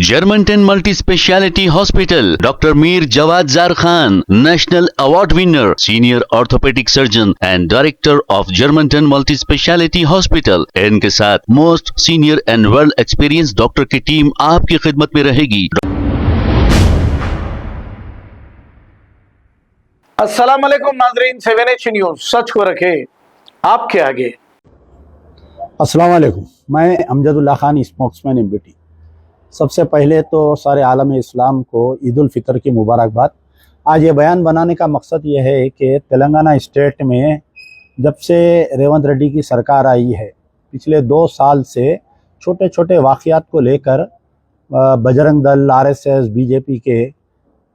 Germantown Multi Speciality Hospital, Dr. Mir Jawad Zar Khan, National Award winner, Senior Orthopedic Surgeon and Director of Germantown Multi Speciality Hospital। इनके साथ most senior and world experience doctor की team आपकी खिदमत में रहेगी। अस्सलाम वालेकुम नाज़रीन, 7H न्यूज़ सच को रखे आपके आगे। अस्सलाम वालेकुम, मैं अमजदुल्ला खान, स्पोक्समैन MBT। सबसे पहले तो सारे आलम इस्लाम को ईद उल फितर की मुबारकबाद। आज ये बयान बनाने का मकसद ये है कि तेलंगाना स्टेट में जब से रेवंत रेड्डी की सरकार आई है, पिछले 2 साल से छोटे छोटे वाक़यात को लेकर बजरंग दल, RSS, BJP के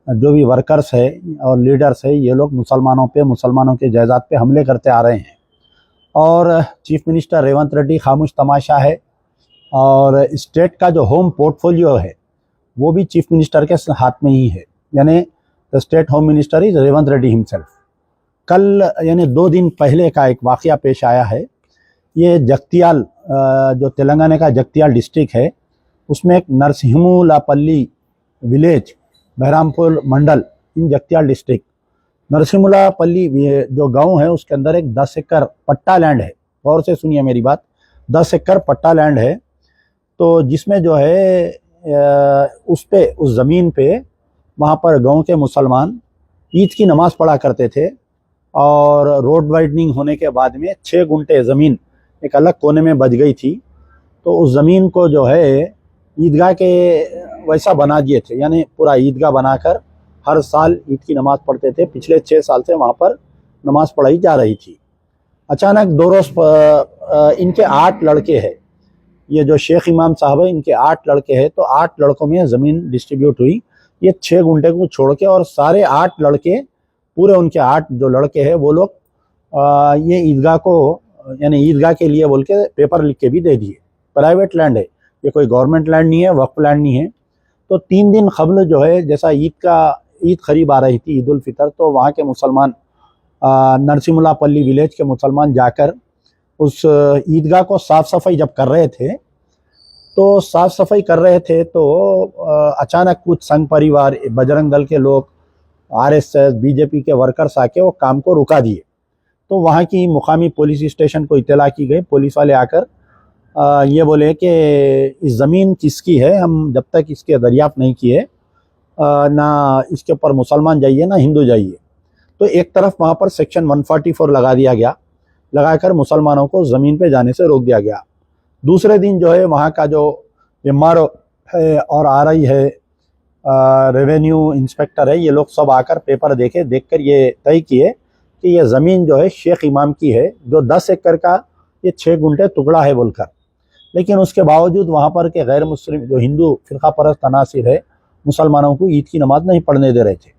जो भी वर्कर्स है और लीडर्स है, ये लोग मुसलमानों के जायदाद पे हमले करते आ रहे हैं। और चीफ मिनिस्टर रेवंत रेड्डी खामोश तमाशा है और स्टेट का जो होम पोर्टफोलियो है वो भी चीफ मिनिस्टर के हाथ में ही है, यानी the state home minister is Revanth Reddy himself. कल यानी 2 दिन पहले का एक वाक़या पेश आया है। ये जगतियाल, जो तेलंगाना का जगतियाल डिस्ट्रिक्ट है, उसमें एक नरसिंहमुलापल्ली विलेज, बहरामपुर मंडल इन जगतियाल डिस्ट्रिक्ट, नरसिंहमुलापल्ली जो गांव है उसके अंदर एक 10 एकड़ पट्टा लैंड है। गौर से सुनिए मेरी बात, 10 एकड़ पट्टा लैंड है। तो जिसमें जो है उस ज़मीन पे वहाँ पर गांव के मुसलमान ईद की नमाज़ पढ़ा करते थे। और रोड वाइडनिंग होने के बाद में 6 गुंठे ज़मीन एक अलग कोने में बच गई थी। तो उस ज़मीन को जो है ईदगाह के वैसा बना दिए थे, यानी पूरा ईदगाह बनाकर हर साल ईद की नमाज़ पढ़ते थे। पिछले 6 साल से वहाँ पर नमाज़ पढ़ाई जा रही थी। अचानक 2 रोज़ इनके 8 लड़के हैं, ये जो शेख इमाम साहब है इनके 8 लड़के हैं। तो 8 लड़कों में ज़मीन डिस्ट्रीब्यूट हुई, ये 6 गुंठे को छोड़ के, और सारे 8 लड़के, पूरे उनके 8 जो लड़के हैं वो लोग ये ईदगाह को, यानी ईदगाह के लिए बोल के पेपर लिख के भी दे दिए। प्राइवेट लैंड है, ये कोई गवर्नमेंट लैंड नहीं है, वक्फ लैंड नहीं है। तो 3 दिन क़ब्ल जो है, जैसा ईद करीब आ रही थी, ईद उल फितर, तो वहाँ के मुसलमान नरसिंहमुलापल्ली विलेज के मुसलमान जाकर उस ईदगाह को साफ़ सफाई जब कर रहे थे, तो अचानक कुछ संघ परिवार, बजरंग दल के लोग, RSS, BJP के वर्कर्स आके वो काम को रुका दिए। तो वहाँ की मुकामी पुलिस स्टेशन को इत्तला की गई। पुलिस वाले आकर ये बोले कि इस ज़मीन किसकी है, हम जब तक इसके दरियाफ्त नहीं किए ना इसके ऊपर मुसलमान जाइए ना हिंदू जाइए। तो एक तरफ वहाँ पर सेक्शन 144 लगा दिया गया, लगाकर मुसलमानों को ज़मीन पे जाने से रोक दिया गया। दूसरे दिन जो है वहाँ का जो MRO है और RI है, रेवेन्यू इंस्पेक्टर है, ये लोग सब आकर पेपर देखकर ये तय किए कि ये ज़मीन जो है शेख इमाम की है, जो 10 एकड़ का ये 6 गुंठे टुकड़ा है बोलकर। लेकिन उसके बावजूद वहाँ पर के गैर मुस्लिम जो हिंदू फ़िरका परस्त अनासिर है, मुसलमानों को ईद की नमाज़ नहीं पढ़ने दे रहे थे।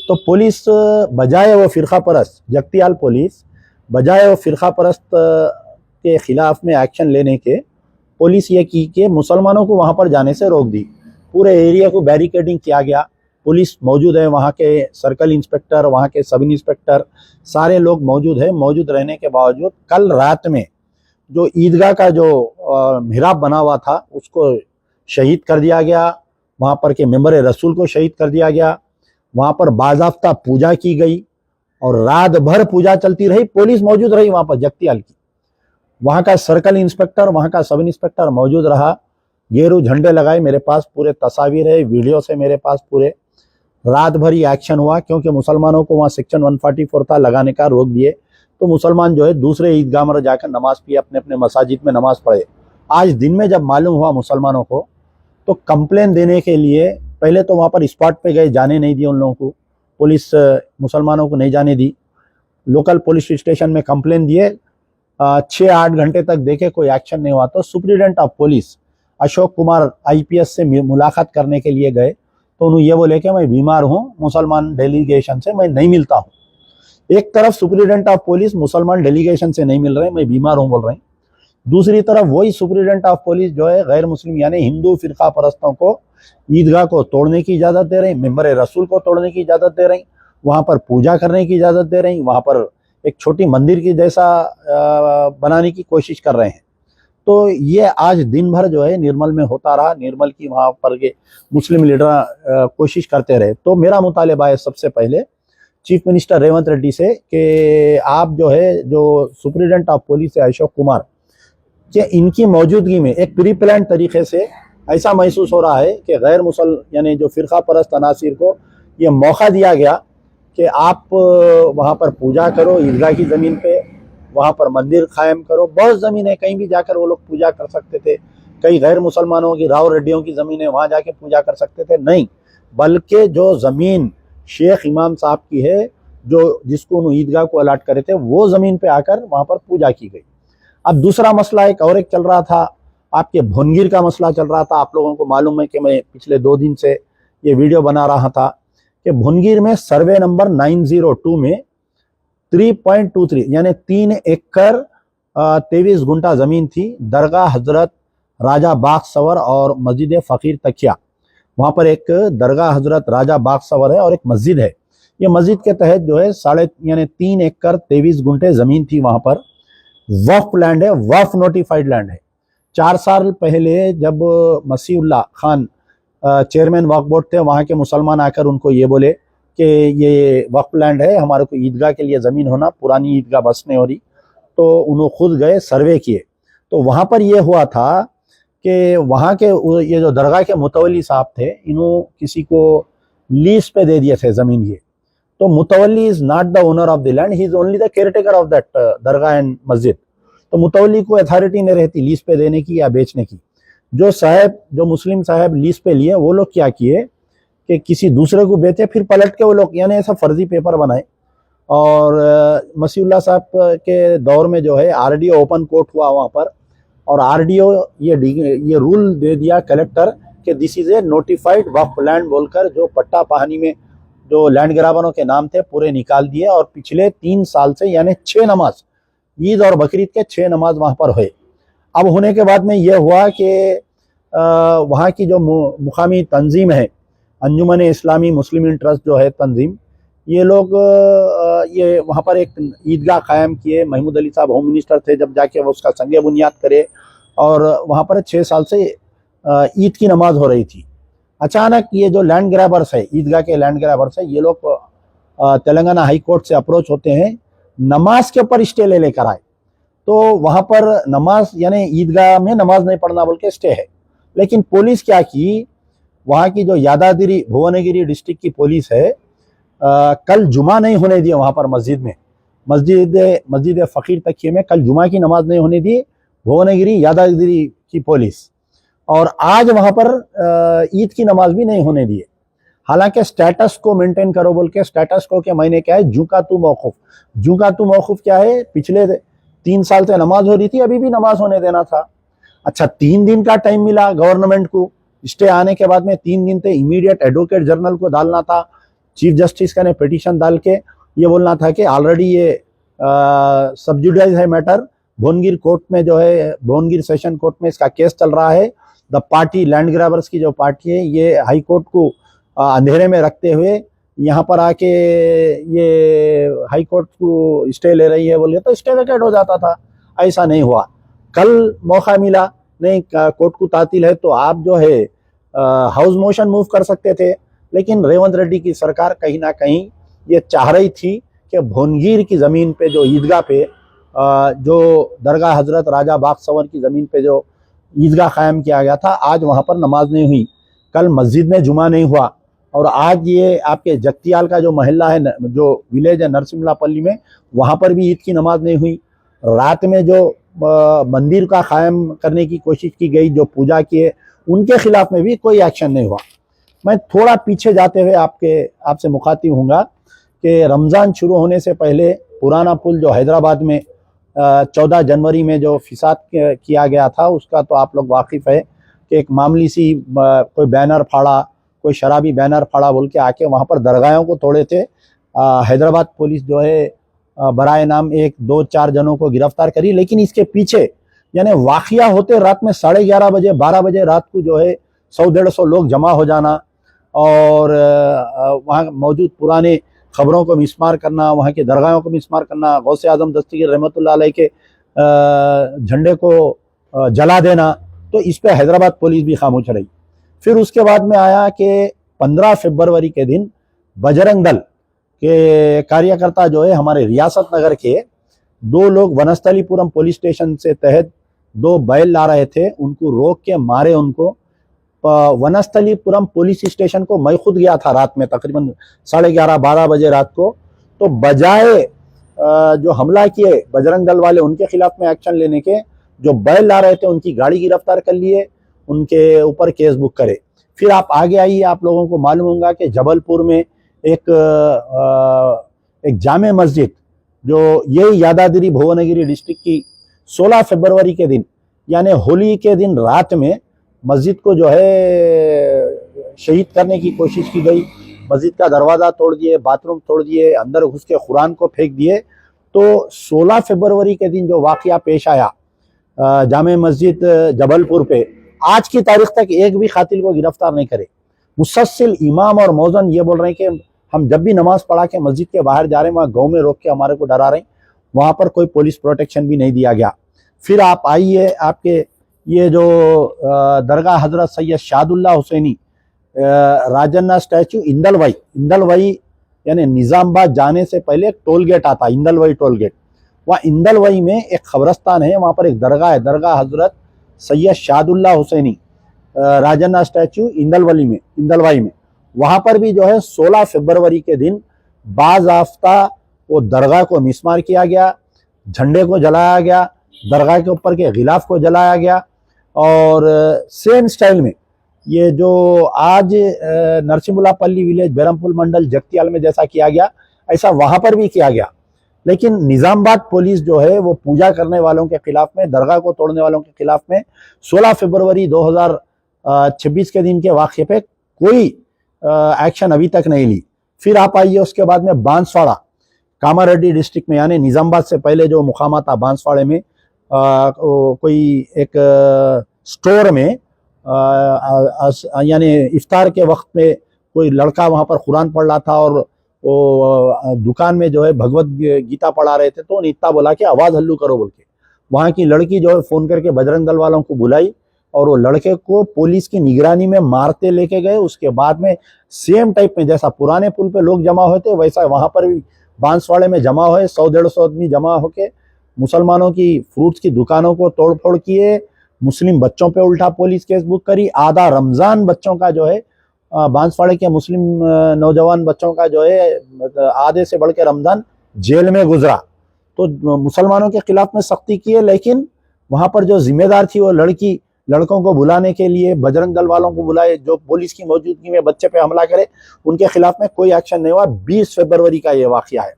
तो पुलिस बजाय वो फ़िरका परस्त, जगतियाल पुलिस बजाय वो फ़िरका परस्त के ख़िलाफ़ में एक्शन लेने के, पुलिस ये की कि मुसलमानों को वहाँ पर जाने से रोक दी। पूरे एरिया को बैरिकेडिंग किया गया, पुलिस मौजूद है, वहाँ के सर्कल इंस्पेक्टर, वहाँ के सब इंस्पेक्टर, सारे लोग मौजूद है। मौजूद रहने के बावजूद कल रात में जो ईदगाह का जो मिहराब बना हुआ था उसको शहीद कर दिया गया, वहाँ पर के मेंबर रसूल को शहीद कर दिया गया। वहाँ पर बाज़ाब्ता पूजा की गई और रात भर पूजा चलती रही। पुलिस मौजूद रही वहाँ पर जगतियाल की, वहाँ का सर्कल इंस्पेक्टर, वहाँ का सब इंस्पेक्टर मौजूद रहा। गेरू झंडे लगाए, मेरे पास पूरे तस्वीर है, वीडियो से मेरे पास पूरे। रात भर ही एक्शन हुआ क्योंकि मुसलमानों को वहाँ सेक्शन 144 था, लगाने का रोक दिए। तो मुसलमान जो है दूसरे ईदगाह में जाकर नमाज़ पढ़े, अपने अपने मसाजिद में नमाज़ पढ़े। आज दिन में जब मालूम हुआ मुसलमानों को, तो कंप्लेन देने के लिए पहले तो वहाँ पर स्पॉट पे गए, जाने नहीं दिए उन लोगों को, पुलिस मुसलमानों को नहीं जाने दी। लोकल पुलिस स्टेशन में कंप्लेन दिए, 6-8 घंटे तक देखे, कोई एक्शन नहीं हुआ। तो superintendent of police Ashok Kumar IPS से मुलाकात करने के लिए गए, तो उन्होंने ये बोले कि मैं बीमार हूँ, मुसलमान डेलीगेशन से मैं नहीं मिलता हूँ। एक तरफ सुप्रीडेंट ऑफ पुलिस मुसलमान डेलीगेशन से नहीं मिल रहे, मैं बीमार हूँ बोल रहे हैं। दूसरी तरफ वही सुप्रीडेंट ऑफ पुलिस जो है गैर मुस्लिम यानी हिंदू फ़िरका परस्तों को ईदगाह को तोड़ने की इजाज़त दे रही, मेंबर रसूल को तोड़ने की इजाज़त दे रही, वहाँ पर पूजा करने की इजाज़त दे रही, वहाँ पर एक छोटी मंदिर की जैसा बनाने की कोशिश कर रहे हैं। तो ये आज दिन भर जो है निर्मल में होता रहा। निर्मल की वहाँ पर के मुस्लिम लीडर कोशिश करते रहे। तो मेरा मुतालिबा है सबसे पहले चीफ मिनिस्टर रेवंत रेड्डी से कि आप जो है जो सुप्रिटेंडेंट ऑफ पुलिस है अशोक कुमार कि इनकी मौजूदगी में एक प्री प्लान तरीके से ऐसा महसूस हो रहा है कि गैर मुसल यानी जो फिरका परस्त अनासिर को ये मौका दिया गया कि आप वहाँ पर पूजा करो, ईदगाह की ज़मीन पे वहाँ पर मंदिर कायम करो। बहुत ज़मीन है, कहीं भी जाकर वो लोग पूजा कर सकते थे। कई गैर मुसलमानों की, राव रेड्डियों की ज़मीन है, वहाँ जाके पूजा कर सकते थे। नहीं, बल्कि जो ज़मीन शेख इमाम साहब की है, जो जिसको उन्होंने ईदगाह को अलाट करे थे, वो ज़मीन पे आकर वहाँ पर पूजा की गई। अब दूसरा मसला एक चल रहा था, आपके भुनगिर का मसला चल रहा था। आप लोगों को मालूम है कि मैं पिछले 2 दिन से ये वीडियो बना रहा था कि भुनगिर में सर्वे नंबर 902 में 3.23 यानी 3 एकड़ 23 गुंटा ज़मीन थी। दरगाह हजरत राजा बागसवर और मस्जिद फ़कीर तकिया, वहाँ पर एक दरगाह हजरत राजा बागसवर है और एक मस्जिद है। ये मस्जिद के तहत जो है 3 एकड़ 23 गुंटे ज़मीन थी। वहाँ पर वक्फ लैंड है, वक्फ नोटिफाइड लैंड है। 4 साल पहले जब मसीहुल्लाह खान चेयरमैन वक्फ बोर्ड थे, वहाँ के मुसलमान आकर उनको ये बोले कि ये वक्फ लैंड है, हमारे को ईदगाह के लिए ज़मीन होना, पुरानी ईदगाह बस नहीं हो रही। तो उन्होंने खुद गए, सर्वे किए। तो वहाँ पर ये हुआ था कि वहाँ के ये जो दरगाह के मुतवल्ली साहब थे, इन्हों किसी को लीज पे दे दिए थे ज़मीन। ये तो mutawalli is not the owner of the land, he is only the caretaker of that dargah and masjid. तो मुतवल्ली को अथॉरिटी नहीं रहती लीज पे देने की या बेचने की। जो मुस्लिम साहब लीज पे लिए, वो लोग क्या किए कि किसी दूसरे को बेचे, फिर पलट के वो लोग यानी ऐसा फर्जी पेपर बनाए। और मसीहुल्लाह साहब के दौर में जो है आरडीओ ओपन कोर्ट हुआ वहाँ पर, और आरडीओ ये रूल दे दिया कलेक्टर कि this is a notified Waqf land बोलकर, जो पट्टा पहानी में जो लैंड ग्राबरों के नाम थे पूरे निकाल दिए। और पिछले 3 साल से यानी 6 नमाज, ईद और बकरीद के 6 नमाज वहाँ पर हुए। अब होने के बाद में ये हुआ कि वहाँ की जो मुकामी तंजीम है, अंजुमन इस्लामी मुस्लिम ट्रस्ट जो है तंजीम, ये लोग ये वहाँ पर एक ईदगाह कायम किए। महमूद अली साहब होम मिनिस्टर थे जब जाके वो उसका संगे बुनियाद करे, और वहाँ पर 6 साल से ईद की नमाज हो रही थी। अचानक ये जो लैंड ग्रैबर्स है, ईदगाह के लैंड ग्रैबर्स है, ये लोग तेलंगाना हाई कोर्ट से अप्रोच होते हैं, नमाज के ऊपर स्टे ले लेकर आए। तो वहाँ पर नमाज यानी ईदगाह में नमाज नहीं पढ़ना बोल के स्टे है। लेकिन पुलिस क्या की, वहाँ की जो यादागिरी भुवनगिरी डिस्ट्रिक्ट की पुलिस है, कल जुमा नहीं होने दिए वहाँ पर मस्जिद में, मस्जिद फ़कीर तकिए में कल जुमा की नमाज नहीं होने दी भुवनगिरी यादागिरी की पुलिस। और आज वहाँ पर ईद की नमाज भी नहीं होने दिए। हालांकि स्टेटस को मेंटेन करो बोल के, स्टेटस को के महीने क्या है, जुकातु मौकूफ। जुकातु मौकूफ क्या है, पिछले 3 साल से नमाज हो रही थी, अभी भी नमाज होने देना था। अच्छा, 3 दिन का टाइम मिला गवर्नमेंट को, स्टे आने के बाद में 3 दिन थे, इमीडिएट एडवोकेट जनरल को डालना था। चीफ जस्टिस का ने पिटीशन डाल के ये बोलना था कि ऑलरेडी ये सब्जुडाइज है मैटर, भुवनगिर कोर्ट में जो है, भुवनगिर सेशन कोर्ट में इसका केस चल रहा है। द पार्टी लैंड ग्रैबर्स की जो पार्टी है, ये हाई कोर्ट को अंधेरे में रखते हुए यहाँ पर आके ये हाई कोर्ट को स्टे ले रही है बोलिए, तो स्टे वेकेट हो जाता था। ऐसा नहीं हुआ। कल मौका मिला, नहीं कोर्ट को तातील है तो आप जो है हाउस मोशन मूव कर सकते थे। लेकिन रेवंत रेड्डी की सरकार कहीं ना कहीं ये चाह रही थी कि भुवनगिर की ज़मीन पे जो ईदगाह पे जो दरगाह हजरत राजा बागसवर की ज़मीन पे जो ईदगाह कायम किया गया था, आज वहाँ पर नमाज नहीं हुई, कल मस्जिद में जुमा नहीं हुआ। और आज ये आपके जगतियाल का जो महल्ला है, जो विलेज है नरसिम्हलापल्ली में, वहाँ पर भी ईद की नमाज नहीं हुई। रात में जो मंदिर का कायम करने की कोशिश की गई, जो पूजा किए, उनके खिलाफ में भी कोई एक्शन नहीं हुआ। मैं थोड़ा पीछे जाते हुए आपसे मुखातिब हूँगा कि रमज़ान शुरू होने से पहले पुराना पुल जो हैदराबाद में 14 जनवरी में जो फिसाद किया गया था, उसका तो आप लोग वाकिफ़ है कि एक मामूली सी कोई बैनर फाड़ा, कोई शराबी बैनर फाड़ा बोल के आके वहाँ पर दरगाहों को तोड़े थे। हैदराबाद पुलिस जो है बराए नाम 1-2-4 जनों को गिरफ्तार करी। लेकिन इसके पीछे यानी वाक़िया होते रात में 11:30 बजे 12 बजे रात को जो है 100-150 लोग जमा हो जाना, और वहाँ मौजूद पुराने खबरों को मिसमार करना, वहाँ के दरगाहों को मिसमार करना, गौसे आज़म दस्तगीर रहमतुल्लाह अलैह के झंडे को जला देना, तो इस पे हैदराबाद पुलिस भी खामोश रही। फिर उसके बाद में आया कि 15 फरवरी के दिन बजरंग दल के कार्यकर्ता जो है हमारे रियासत नगर के दो लोग वनस्थलीपुरम पुलिस स्टेशन से तहत दो बैल ला रहे थे, उनको रोक के मारे उनको। वनस्थलीपुरम पुलिस स्टेशन को मैं खुद गया था रात में, तकरीबन 11:30-12 बजे रात को। तो बजाय जो हमला किए बजरंग दल वाले उनके खिलाफ में एक्शन लेने के, जो बैल ला रहे थे उनकी गाड़ी गिरफ्तार कर लिए, उनके ऊपर केस बुक करे। फिर आप आगे आइए, आप लोगों को मालूम होगा कि जबलपुर में एक जामे मस्जिद, जो यही यादागिरी भुवनगिरी डिस्ट्रिक्ट की, 16 फरवरी के दिन यानी होली के दिन रात में मस्जिद को जो है शहीद करने की कोशिश की गई। मस्जिद का दरवाज़ा तोड़ दिए, बाथरूम तोड़ दिए, अंदर घुस के कुरान को फेंक दिए। तो 16 फरवरी के दिन जो वाकया पेश आया जामे मस्जिद जबलपुर पे, आज की तारीख तक एक भी कातिल को गिरफ्तार नहीं करे। मुसलसल इमाम और मौजन ये बोल रहे हैं कि हम जब भी नमाज पढ़ा के मस्जिद के बाहर जा रहे हैं, वहाँ गाँव में रोक के हमारे को डरा रहे हैं, वहाँ पर कोई पुलिस प्रोटेक्शन भी नहीं दिया गया। फिर आप आइए, आपके ये जो दरगाह हजरत सैयद शादुल्लाह हुसैनी राजन्ना स्टैचू इंदलवई यानी निजामाबाद जाने से पहले एक टोल गेट आता है, इंदलवई टोल गेट। वहाँ इंदलवई में एक कब्रस्तान है, वहाँ पर एक दरगाह है, दरगाह हजरत सैयद शादुल्लाह हुसैनी राजन्ना स्टैचू इंदलवई में। वहाँ पर भी जो है 16 फरवरी के दिन बाज़ाफ्ता वो दरगाह को मिसमार किया गया, झंडे को जलाया गया, दरगाह के ऊपर के गिलाफ को जलाया गया। और सेम स्टाइल में ये जो आज नरसिंहपुलापल्ली विलेज बेरमपुल मंडल जगतियाल में जैसा किया गया, ऐसा वहाँ पर भी किया गया। लेकिन निजामाबाद पुलिस जो है वो पूजा करने वालों के खिलाफ में, दरगाह को तोड़ने वालों के खिलाफ में 16 फरवरी 2026 के दिन के वाक़े पे कोई एक्शन अभी तक नहीं ली। फिर आप आइए, उसके बाद में बांसवाड़ा कामारेड्डी डिस्ट्रिक्ट में, यानी निजामाबाद से पहले जो मुकाम था बांसवाड़े में, कोई एक स्टोर में यानी इफ्तार के वक्त में कोई लड़का वहाँ पर कुरान पढ़ रहा था, और वो दुकान में जो है भगवत गीता पढ़ा रहे थे, तो उन्हें इतना बोला कि आवाज़ हल्लू करो बोल के। वहाँ की लड़की जो है फ़ोन करके बजरंग दल वालों को बुलाई, और वो लड़के को पुलिस की निगरानी में मारते लेके गए। उसके बाद में सेम टाइप में जैसा पुराने पुल पे लोग जमा हुए थे, वैसा वहाँ पर भी बांसवाड़े में जमा हुए 100-150 आदमी जमा होके मुसलमानों की फ्रूट्स की दुकानों को तोड़फोड़ किए, मुस्लिम बच्चों पे उल्टा पुलिस केस बुक करी। आधा रमज़ान बच्चों का जो है बांसवाड़े के मुस्लिम नौजवान बच्चों का जो है आधे से बढ़ के रमज़ान जेल में गुजरा। तो मुसलमानों के खिलाफ में सख्ती की है, लेकिन वहाँ पर जो जिम्मेदार थी वो लड़कों को बुलाने के लिए बजरंग दल वालों को बुलाए, जो पुलिस की मौजूदगी में बच्चे पे हमला करे, उनके खिलाफ में कोई एक्शन नहीं हुआ। 20 फरवरी का ये वाक़या है।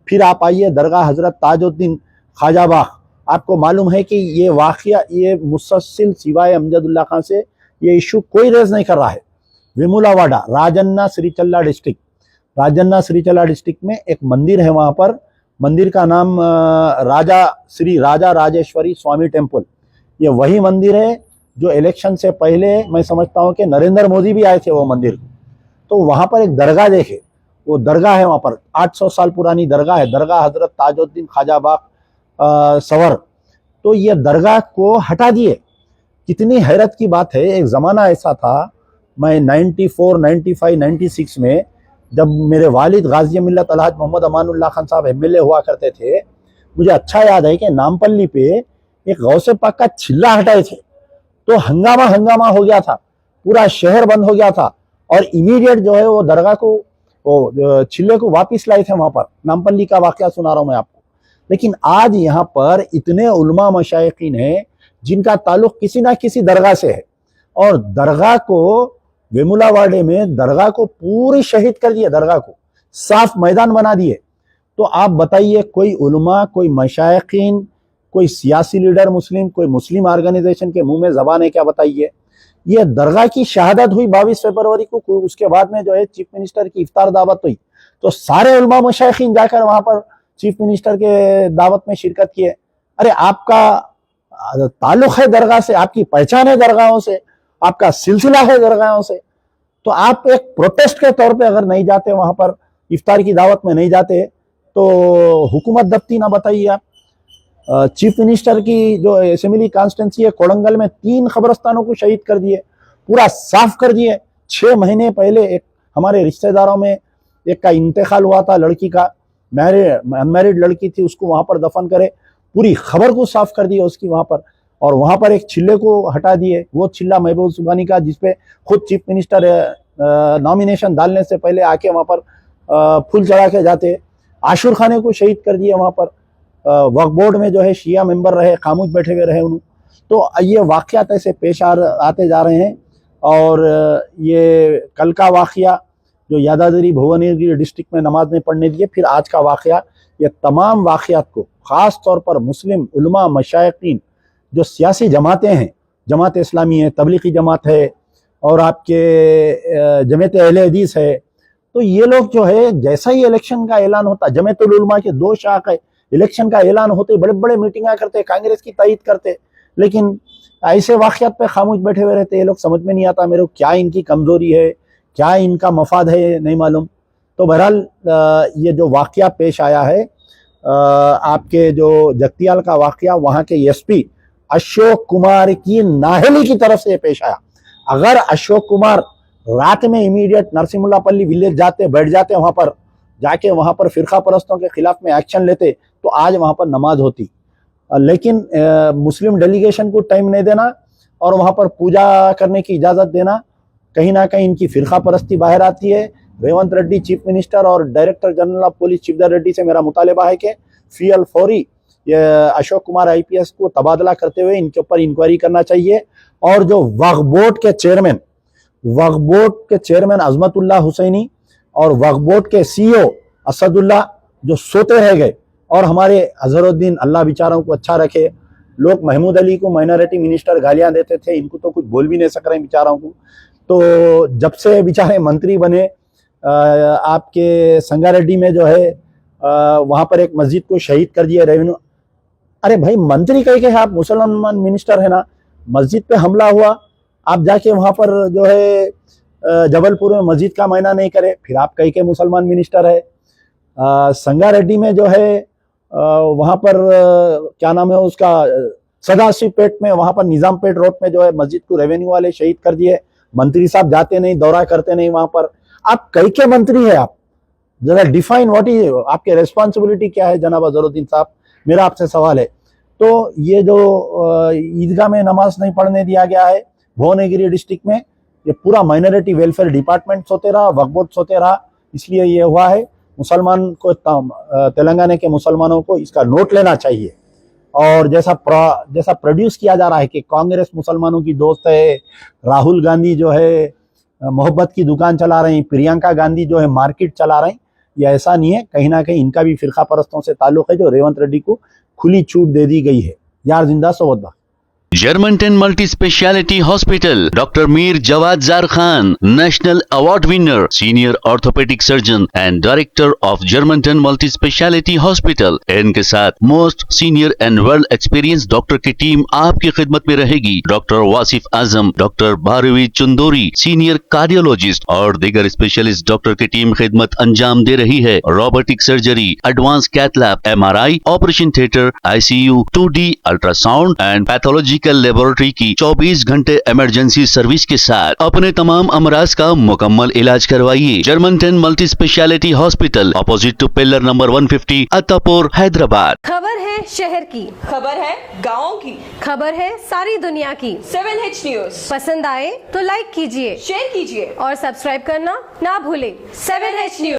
फिर आप आइए दरगाह हजरत ताजुद्दीन ख्वाजाबाग, आपको मालूम है कि ये वाक़या, ये मुसलसल सिवाय अमजदुल्ला खान से ये इशू कोई रेज नहीं कर रहा है। वेमुलावाड़ा राजन्ना श्रीचल्ला डिस्ट्रिक्ट में एक मंदिर है, वहाँ पर मंदिर का नाम राजा राजेश्वरी स्वामी टेम्पल। ये वही मंदिर है जो इलेक्शन से पहले मैं समझता हूँ कि नरेंद्र मोदी भी आए थे वो मंदिर। तो वहाँ पर एक दरगाह देखे, वो दरगाह है वहाँ पर 800 साल पुरानी दरगाह है, दरगाह हजरत ताजुद्दीन ख्वाजाबाग सवर। तो ये दरगाह को हटा दिए। कितनी हैरत की बात है, एक ज़माना ऐसा था, मैं 94, 95, 96 में जब मेरे वालिद गाजी मिल्लत अलहाज मोहम्मद अमानुल्लाह खान साहब MLA हुआ करते थे, मुझे अच्छा याद है कि नामपल्ली पे एक गौसे पाक का छिल्ला हटाए थे, तो हंगामा हो गया था, पूरा शहर बंद हो गया था, और इमीडिएट जो है वो दरगाह को, वो छिल्ले को वापस लाए थे। वहाँ पर नामपल्ली का वाकया सुना रहा हूँ मैं आपको। लेकिन आज यहाँ पर इतने उलमा मशाइखीन हैं जिनका ताल्लुक किसी ना किसी दरगाह से है, और दरगाह को वेमुलावाड़े में दरगाह को पूरी शहीद कर दिया, दरगाह को साफ मैदान बना दिए। तो आप बताइए, कोई उलमा, कोई मशाइखीन, कोई सियासी लीडर मुस्लिम, कोई मुस्लिम ऑर्गेनाइजेशन के मुंह में जबान है क्या? बताइए। ये दरगाह की शहादत हुई 22 फरवरी को, उसके बाद में जो है चीफ मिनिस्टर की इफ्तार दावत हुई, तो सारे उलमा मशाइखीन जाकर वहां पर चीफ मिनिस्टर के दावत में शिरकत किए। अरे आपका ताल्लुक है दरगाह से, आपकी पहचान है दरगाहों से, आपका सिलसिला है दरगाहों से, तो आप एक प्रोटेस्ट के तौर पे अगर नहीं जाते वहां पर, इफ्तार की दावत में नहीं जाते, तो हुकूमत दबती ना, बताइए आप। चीफ मिनिस्टर की जो असेंबली कॉन्स्टिट्यूंसी है कोडंगल में 3 कब्रिस्तानों को शहीद कर दिए, पूरा साफ कर दिए। 6 महीने पहले एक हमारे रिश्तेदारों में एक का इंतकाल हुआ था, लड़की का, अनमैरिड लड़की थी, उसको वहां पर दफन करे, पूरी खबर को साफ कर दिया उसकी वहां पर। और वहां पर एक चिल्ले को हटा दिए, वो चिल्ला महबूब सुबानी का, जिसपे खुद चीफ मिनिस्टर नॉमिनेशन डालने से पहले आके वहां पर फूल चढ़ा के जाते। आशुर खाने को शहीद कर दिया वहां पर। वक्फ बोर्ड में जो है शिया मेंबर रहे, खामोश बैठे हुए रहे उन्होंने। तो ये वाकयात ऐसे पेश आते जा रहे हैं। और ये कल का वाकया जो यादाद्री भुवनगिरी डिस्ट्रिक्ट में नमाज नहीं पढ़ने दिए, फिर आज का वाकया, ये तमाम वाकयात को ख़ास तौर पर मुस्लिम उलमा मशाइखीन, जो सियासी जमातें हैं, जमात इस्लामी है, तबलीगी जमात है और आपके जमात अहले हदीस है, तो ये लोग जो है जैसा ही इलेक्शन का ऐलान होता, जमातुल उलमा के 2 शाख है, इलेक्शन का ऐलान होते बड़े बड़े मीटिंग करते, कांग्रेस की तायद करते, लेकिन ऐसे वाकयात पे खामोश बैठे हुए रहते। ये लोग समझ में नहीं आता मेरे को क्या इनकी कमजोरी है, क्या इनका मफाद है, नहीं मालूम। तो बहरहाल ये जो वाकया पेश आया है, आपके जो जगतियाल का वाकया, वहाँ के एसपी अशोक कुमार की नाहली की तरफ से पेश आया। अगर अशोक कुमार रात में इमीडिएट नरसिमुल्लापल्ली विलेज जाते, बैठ जाते वहां पर, जाके वहां पर फिरका परस्तों के खिलाफ में एक्शन लेते, तो आज वहां पर नमाज होती। लेकिन मुस्लिम डेलीगेशन को टाइम नहीं देना और वहां पर पूजा करने की इजाजत देना, कहीं ना कहीं इनकी फिरका परस्ती बाहर आती है। रेवंत रेड्डी चीफ मिनिस्टर और director general of police Shivdhar Reddy से मेरा मुतालिबा है कि फौरी ये अशोक कुमार आईपीएस को तबादला करते हुए इनके ऊपर इंक्वायरी करना चाहिए। और जो वक्फ बोर्ड के चेयरमैन अजमतुल्लाह हुसैनी और वक्फ बोर्ड के सीईओ असदुल्लाह जो सोते रह गए, और हमारे अजहरुद्दीन, अल्लाह बेचारों को अच्छा रखे, लोग महमूद अली को माइनॉरिटी मिनिस्टर गालियां देते थे, इनको तो कुछ बोल भी नहीं सक रहे बेचारों को। तो जब से बेचारे मंत्री बने, आपके संगारेड्डी में जो है वहां पर एक मस्जिद को शहीद कर दिया रेवेन्यू। अरे भाई, मंत्री कह के आप मुसलमान मिनिस्टर है ना, मस्जिद पे हमला हुआ, आप जाके वहां पर जो है जबलपुर में मस्जिद का मायना नहीं करे, फिर आप कह के मुसलमान मिनिस्टर है। संगारेड्डी में जो है वहां पर क्या नाम है उसका, सदाशिव पेट में, वहां पर निजाम पेट रोड में जो है मस्जिद को रेवेन्यू वाले शहीद कर दिए। मंत्री साहब जाते नहीं, दौरा करते नहीं वहां पर। आप कई के मंत्री है, आप जरा डिफाइन व्हाट इज आपके रेस्पॉन्सिबिलिटी क्या है जनाब अजहरुद्दीन साहब, मेरा आपसे सवाल है। तो ये जो ईदगाह में नमाज नहीं पढ़ने दिया गया है भुवनगिरी डिस्ट्रिक्ट में, ये पूरा माइनॉरिटी वेलफेयर डिपार्टमेंट सोते रहा, वक्फ बोर्ड सोते रहा, इसलिए ये हुआ है। मुसलमान को, तेलंगाना के मुसलमानों को इसका नोट लेना चाहिए। और जैसा प्रोड्यूस किया जा रहा है कि कांग्रेस मुसलमानों की दोस्त है, राहुल गांधी जो है मोहब्बत की दुकान चला रहे हैं, प्रियंका गांधी जो है मार्केट चला रहे हैं, ये ऐसा नहीं है। कहीं ना कहीं इनका भी फिरका परस्तों से ताल्लुक है, जो रेवंत रेड्डी को खुली छूट दे दी गई है। यार जिंदा सोबत Germantown Multi Speciality Hospital, Dr. Mir Jawad Zar Khan, National Award winner, Senior Orthopedic Surgeon and Director of Germantown Multi Speciality Hospital। इनके साथ most senior and world experience doctor की टीम आपकी खिदमत में रहेगी। Doctor Wasif Azam, doctor Bharvi Chandori, senior cardiologist और दीगर specialist doctor की टीम खिदमत अंजाम दे रही है। Robotic surgery, advance cath lab, MRI, operation theatre, ICU, 2D ultrasound and pathology laboratory की 24 घंटे इमरजेंसी सर्विस के साथ अपने तमाम अमराज का मुकम्मल इलाज करवाइए। Germanten multi speciality hospital, opposite to pillar number 150, Attapur, Hyderabad. खबर है शहर की, खबर है गाँव की, खबर है सारी दुनिया की। 7H न्यूज पसंद आए तो लाइक कीजिए, शेयर कीजिए और सब्सक्राइब करना ना भूले। 7H news.